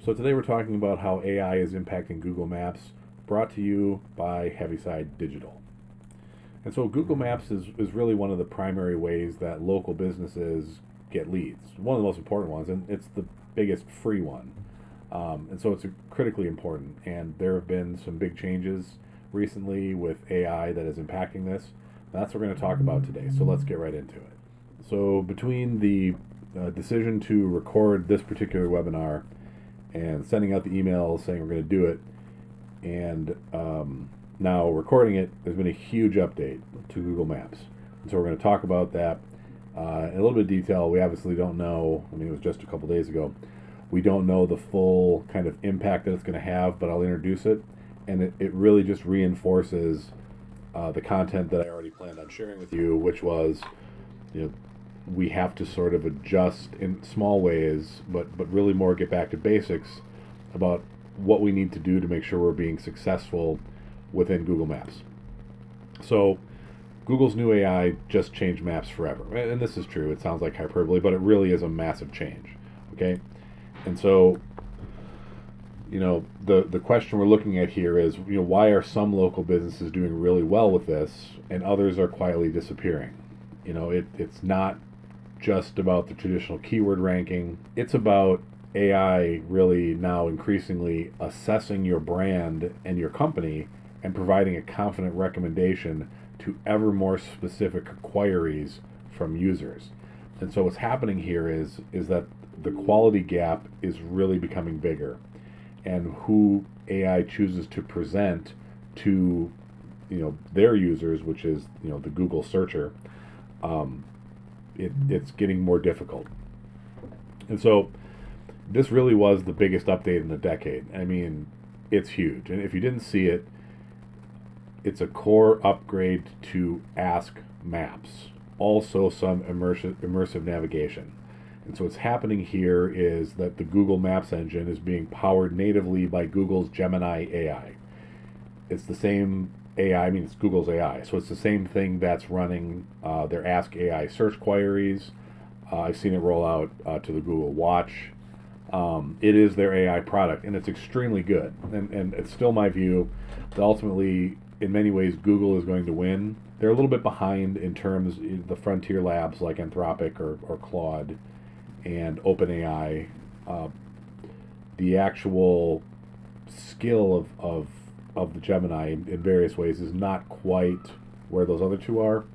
So today we're talking about how AI is impacting Google Maps, brought to you by Heaviside Digital. And so Google Maps is really one of the primary ways that local businesses get leads. One of the most important ones, and it's the biggest free one. And so it's critically important. And there have been some big changes recently with AI that is impacting this. That's what we're going to talk about today. So let's get right into it. So between the decision to record this particular webinar and sending out the email saying we're going to do it, and now recording it, there's been a huge update to Google Maps. And so we're going to talk about that in a little bit of detail. We obviously don't know, I mean, it was just a couple days ago. We don't know the full kind of impact that it's going to have, but I'll introduce it. And it really just reinforces the content that I already planned on sharing with you, which was, we have to sort of adjust in small ways, but really more get back to basics about what we need to do to make sure we're being successful within Google Maps. So Google's new AI just changed maps forever. And this is true. It sounds like hyperbole, but it really is a massive change. Okay? And so, the question we're looking at here is, why are some local businesses doing really well with this and others are quietly disappearing? It's not just about the traditional keyword ranking. It's about AI really now increasingly assessing your brand and your company and providing a confident recommendation to ever more specific queries from users. And so what's happening here is that the quality gap is really becoming bigger, and who AI chooses to present to their users, which is the Google searcher, it's getting more difficult. And so this really was the biggest update in a decade. I mean, it's huge. And if you didn't see it, it's a core upgrade to Ask Maps. Also some immersive navigation. And so what's happening here is that the Google Maps engine is being powered natively by Google's Gemini AI. It's the same AI, it's Google's AI. So it's the same thing that's running their Ask AI search queries. I've seen it roll out to the Google Watch. It is their AI product, and it's extremely good. And it's still my view that ultimately, in many ways, Google is going to win. They're a little bit behind in terms of the frontier labs like Anthropic or Claude and OpenAI. The actual skill of the Gemini in various ways is not quite where those other two are,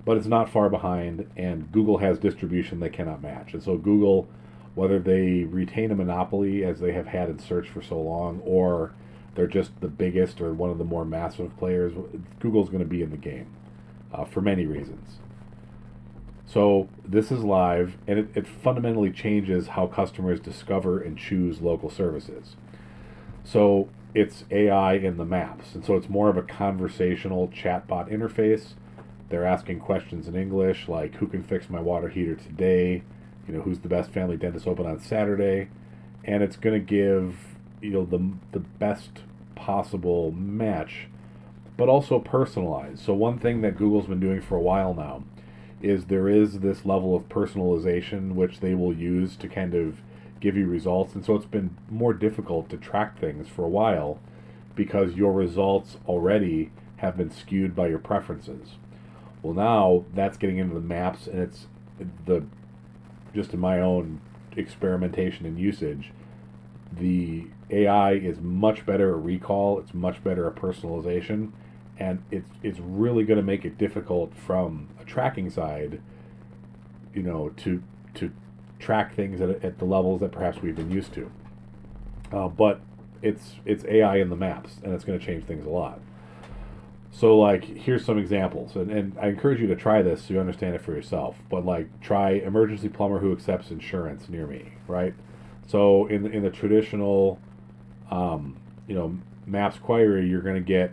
but it's not far behind, and Google has distribution they cannot match. And so Google, whether they retain a monopoly as they have had in search for so long, or they're just the biggest or one of the more massive players, Google's going to be in the game for many reasons. So this is live, and it fundamentally changes how customers discover and choose local services. So it's AI in the maps, and so it's more of a conversational chatbot interface. They're asking questions in English like, who can fix my water heater today? Who's the best family dentist open on Saturday? And it's going to give the best possible match, but also personalized. So one thing that Google's been doing for a while now is there is this level of personalization which they will use to kind of give you results. And so it's been more difficult to track things for a while because your results already have been skewed by your preferences. Well, now that's getting into the maps, and it's just in my own experimentation and usage, the AI is much better at recall, it's much better at personalization, and it's really going to make it difficult from a tracking side, to track things at the levels that perhaps we've been used to. But it's AI in the maps, and it's going to change things a lot. So here's some examples, and I encourage you to try this so you understand it for yourself. But try emergency plumber who accepts insurance near me, right? So in the traditional, maps query, you're going to get,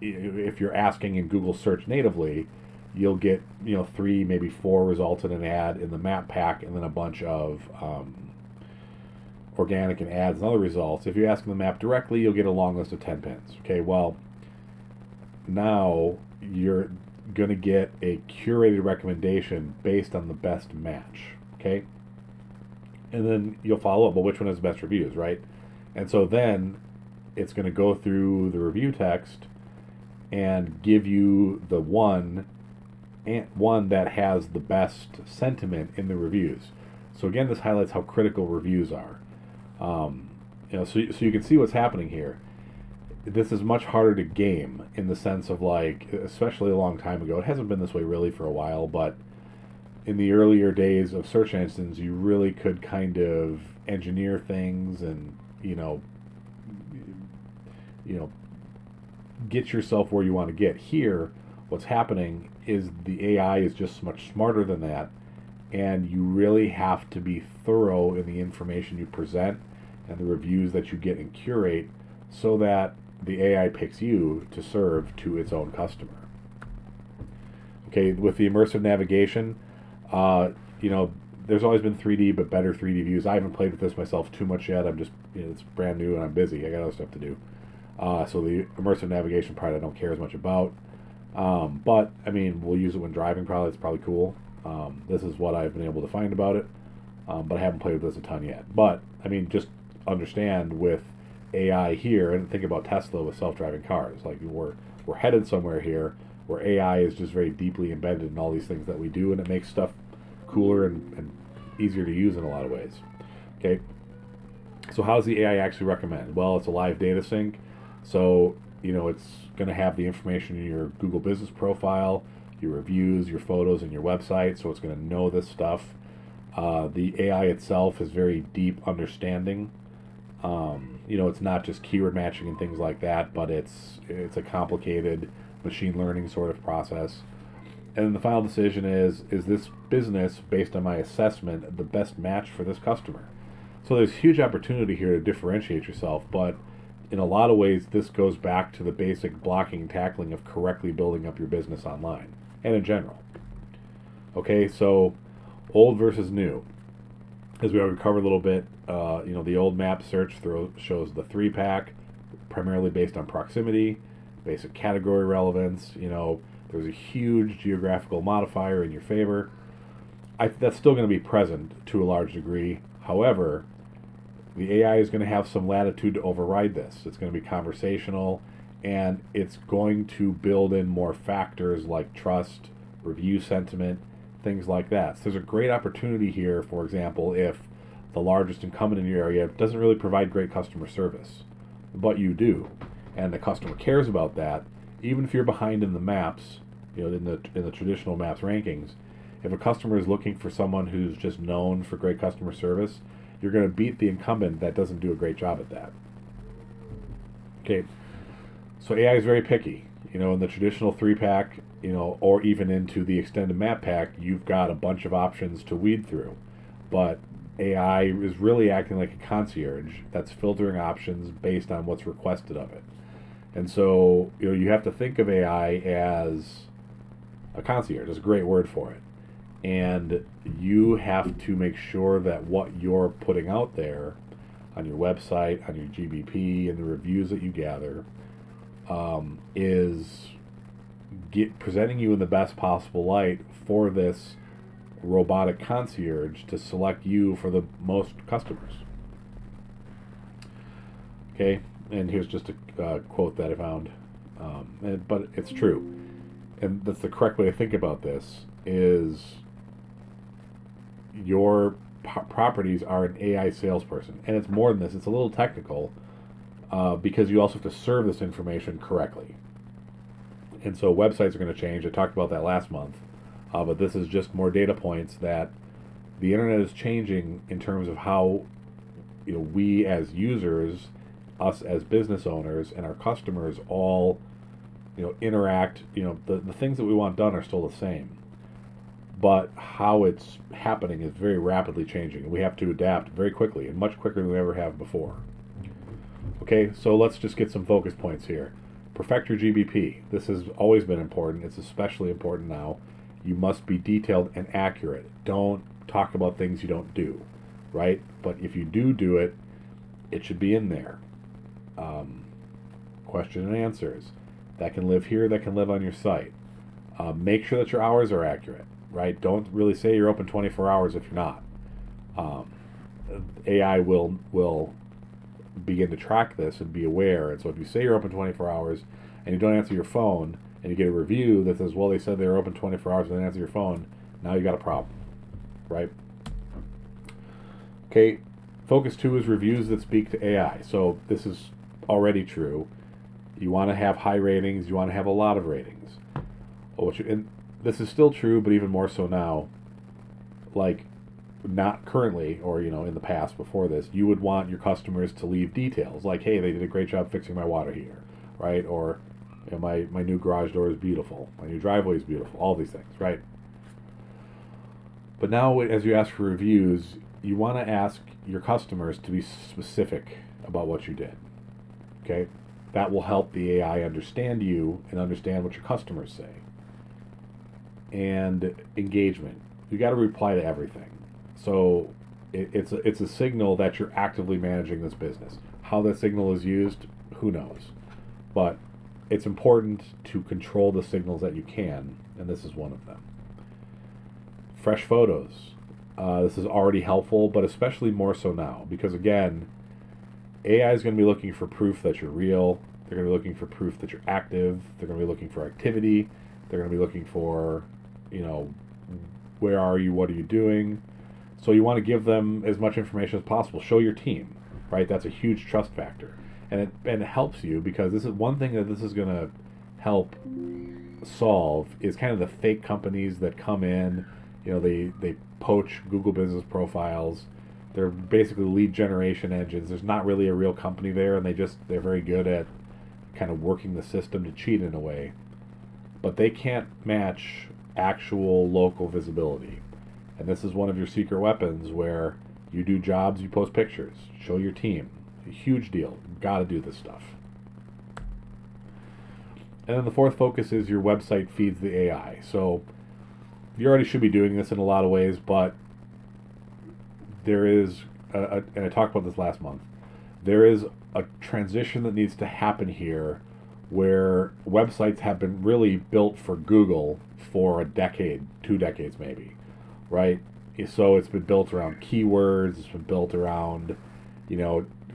if you're asking in Google search natively, you'll get 3, maybe 4 results in an ad in the map pack, and then a bunch of organic and ads and other results. If you ask in the map directly, you'll get a long list of 10 pins. Okay, well, now you're going to get a curated recommendation based on the best match. Okay, And then you'll follow up, well, which one has the best reviews, right? And so then it's going to go through the review text and give you the one that has the best sentiment in the reviews. So again, this highlights how critical reviews are. So you can see what's happening here. This is much harder to game in the sense of, like, especially a long time ago. It hasn't been this way really for a while, but in the earlier days of search engines, you really could kind of engineer things and get yourself where you want to get. Here, what's happening is the AI is just much smarter than that, and you really have to be thorough in the information you present and the reviews that you get and curate so that the AI picks you to serve to its own customer. Okay, with the immersive navigation, there's always been 3D, but better 3D views. I haven't played with this myself too much yet. I'm just, it's brand new and I'm busy. I got other stuff to do. So the immersive navigation part I don't care as much about. But, we'll use it when driving probably. It's probably cool. This is what I've been able to find about it. But I haven't played with this a ton yet. But, just understand with AI here, and think about Tesla with self-driving cars. Like, we're headed somewhere here where AI is just very deeply embedded in all these things that we do, and it makes stuff cooler and easier to use in a lot of ways. Okay, so how does the AI actually recommend? Well, it's a live data sync, so it's going to have the information in your Google Business profile, your reviews, your photos, and your website, so it's going to know this stuff. The AI itself is very deep understanding. It's not just keyword matching and things like that, but it's a complicated machine learning sort of process. And then the final decision is this business, based on my assessment, the best match for this customer? So there's huge opportunity here to differentiate yourself, but in a lot of ways, this goes back to the basic blocking and tackling of correctly building up your business online and in general. Okay, so old versus new. As we already covered a little bit, the old map search shows the 3-pack, primarily based on proximity, basic category relevance. There's a huge geographical modifier in your favor. That's still going to be present to a large degree. However, the AI is going to have some latitude to override this. It's going to be conversational, and it's going to build in more factors like trust, review sentiment, things like that. So there's a great opportunity here, for example, if the largest incumbent in your area doesn't really provide great customer service, but you do, and the customer cares about that. Even if you're behind in the maps, in the traditional maps rankings, if a customer is looking for someone who's just known for great customer service, you're going to beat the incumbent that doesn't do a great job at that. Okay, so AI is very picky. In the traditional 3-pack, or even into the extended map pack, you've got a bunch of options to weed through. But AI is really acting like a concierge that's filtering options based on what's requested of it. And so, you have to think of AI as a concierge. That's a great word for it. And you have to make sure that what you're putting out there on your website, on your GBP, and the reviews that you gather is presenting you in the best possible light for this robotic concierge to select you for the most customers. Okay, and here's just a quote that I found, but it's true, and that's the correct way to think about this. Is your properties are an AI salesperson, and it's more than this. It's a little technical because you also have to serve this information correctly. And so websites are going to change. I talked about that last month, but this is just more data points that the internet is changing in terms of how we as users, us as business owners, and our customers all interact. The things that we want done are still the same, but how it's happening is very rapidly changing, and we have to adapt very quickly, and much quicker than we ever have before. Okay, so let's just get some focus points here. Perfect your GBP. This has always been important. It's especially important now. You must be detailed and accurate. Don't talk about things you don't do, right? But if you do it, it should be in there. Question and answers. That can live here, that can live on your site. Make sure that your hours are accurate, right? Don't really say you're open 24 hours if you're not. AI will begin to track this and be aware. And so if you say you're open 24 hours and you don't answer your phone and you get a review that says, well, they said they were open 24 hours and they didn't answer your phone, now you got a problem, right? Okay, focus 2 is reviews that speak to AI. So this is already true. You want to have high ratings. You want to have a lot of ratings. And this is still true, but even more so now. Like, not currently, or in the past before this, you would want your customers to leave details like, hey, they did a great job fixing my water heater, right? Or my new garage door is beautiful. My new driveway is beautiful. All these things, right? But now, as you ask for reviews, you want to ask your customers to be specific about what you did. Okay? That will help the AI understand you and understand what your customers say. And engagement. You got to reply to everything. So it's a signal that you're actively managing this business. How that signal is used, who knows? But it's important to control the signals that you can, and this is one of them. Fresh photos. This is already helpful, but especially more so now, because again, AI is going to be looking for proof that you're real. They're going to be looking for proof that you're active. They're going to be looking for activity. They're going to be looking for, where are you? What are you doing? So you want to give them as much information as possible. Show your team, right? That's a huge trust factor. And it helps you because this is one thing that this is going to help solve is kind of the fake companies that come in, they poach Google business profiles. They're basically lead generation engines. There's not really a real company there, and they're very good at kind of working the system to cheat in a way. But they can't match actual local visibility. And this is one of your secret weapons where you do jobs, you post pictures, show your team. A huge deal. Got to do this stuff. And then the fourth focus is your website feeds the AI. So you already should be doing this in a lot of ways, but there is, and I talked about this last month, there is a transition that needs to happen here where websites have been really built for Google for a decade, 2 decades maybe, right? So it's been built around keywords, it's been built around,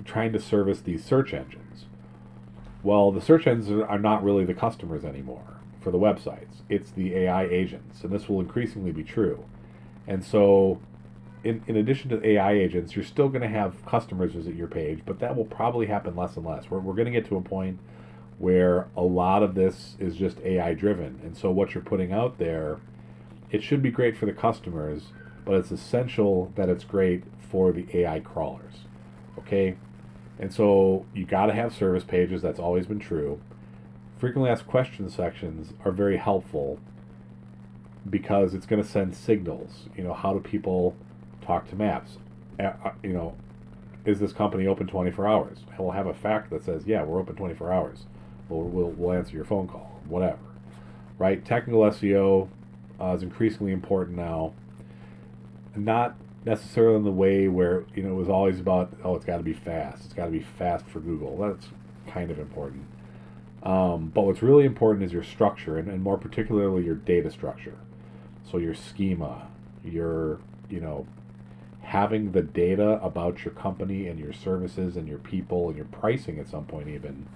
trying to service these search engines. Well, the search engines are not really the customers anymore for the websites. It's the AI agents, and this will increasingly be true. And so in addition to AI agents, you're still going to have customers visit your page, but that will probably happen less and less. We're going to get to a point where a lot of this is just AI driven. And so what you're putting out there, it should be great for the customers, but it's essential that it's great for the AI crawlers. Okay? And so you got to have service pages. That's always been true. Frequently asked questions sections are very helpful because it's going to send signals. How do people talk to maps? Is this company open 24 hours? We'll have a fact that says, yeah, we're open 24 hours. We'll answer your phone call, whatever. Right? Technical SEO is increasingly important now. Not necessarily in the way where, it was always about, it's got to be fast. It's got to be fast for Google. That's kind of important. But what's really important is your structure, and more particularly your data structure. So your schema, your, having the data about your company and your services and your people and your pricing at some point even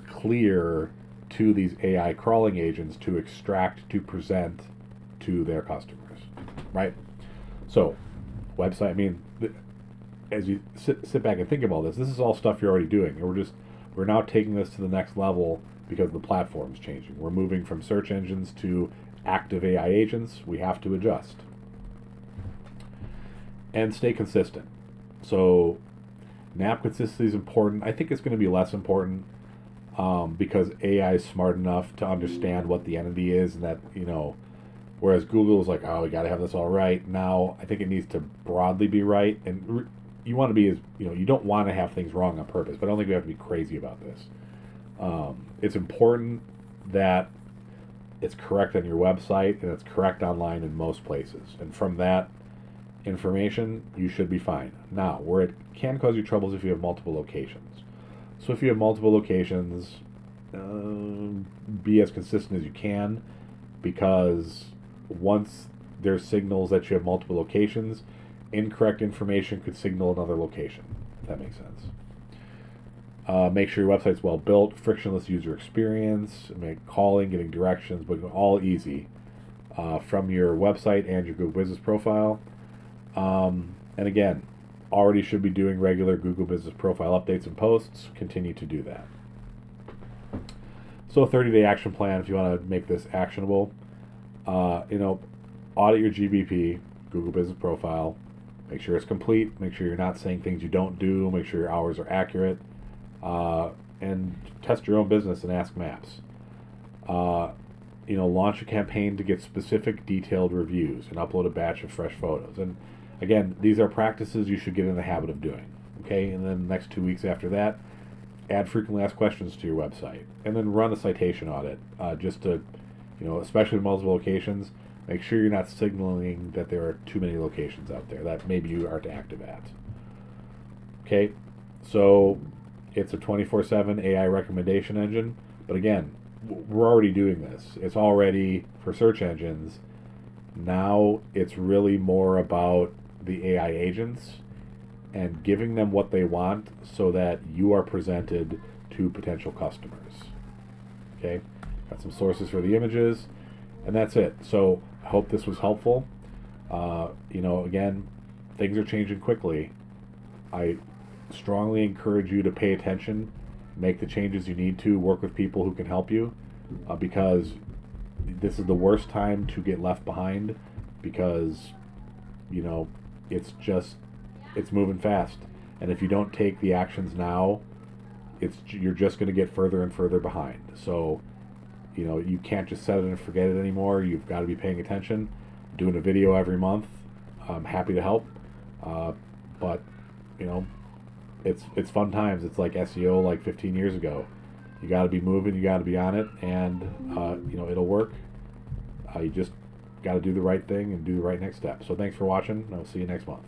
clear to these AI crawling agents to extract, to present to their customers, right? So, website, as you sit back and think about this is all stuff you're already doing. We're now taking this to the next level because the platform's changing. We're moving from search engines to active AI agents. We have to adjust. And stay consistent. So, NAP consistency is important. I think it's going to be less important because AI is smart enough to understand what the entity is, and that, whereas Google is like, oh, we got to have this all right. Now, I think it needs to broadly be right. And you want to be you don't want to have things wrong on purpose, but I don't think we have to be crazy about this. It's important that it's correct on your website and it's correct online in most places. And from that information, you should be fine. Now, where it can cause you troubles if you have multiple locations. So if you have multiple locations, be as consistent as you can, because once there's signals that you have multiple locations, incorrect information could signal another location, if that makes sense. Make sure your website's well built, frictionless user experience, make calling, getting directions, but all easy from your website and your Google Business profile. And again, already should be doing regular Google Business profile updates and posts. Continue to do that. So a 30-day action plan if you want to make this actionable. Audit your GBP, Google Business profile. Make sure it's complete. Make sure you're not saying things you don't do. Make sure your hours are accurate. And test your own business and ask maps. Launch a campaign to get specific detailed reviews and upload a batch of fresh photos. And again, these are practices you should get in the habit of doing. Okay, and then the next 2 weeks after that, add frequently asked questions to your website, and then run a citation audit just to, especially with multiple locations, make sure you're not signaling that there are too many locations out there that maybe you aren't active at. Okay, so it's a 24/7 AI recommendation engine, but again, we're already doing this. It's already for search engines. Now it's really more about the AI agents and giving them what they want so that you are presented to potential customers. Okay, got some sources for the images, and that's it. So I hope this was helpful. Again, things are changing quickly. I strongly encourage you to pay attention, make the changes you need to, work with people who can help you, because this is the worst time to get left behind, because it's moving fast, and if you don't take the actions now, you're just going to get further and further behind. So you can't just set it and forget it anymore. You've got to be paying attention. I'm doing a video every month. I'm happy to help, but it's fun times. It's like SEO like 15 years ago. You got to be moving, you got to be on it, and it'll work. You just got to do the right thing and do the right next step. So thanks for watching, and I'll see you next month.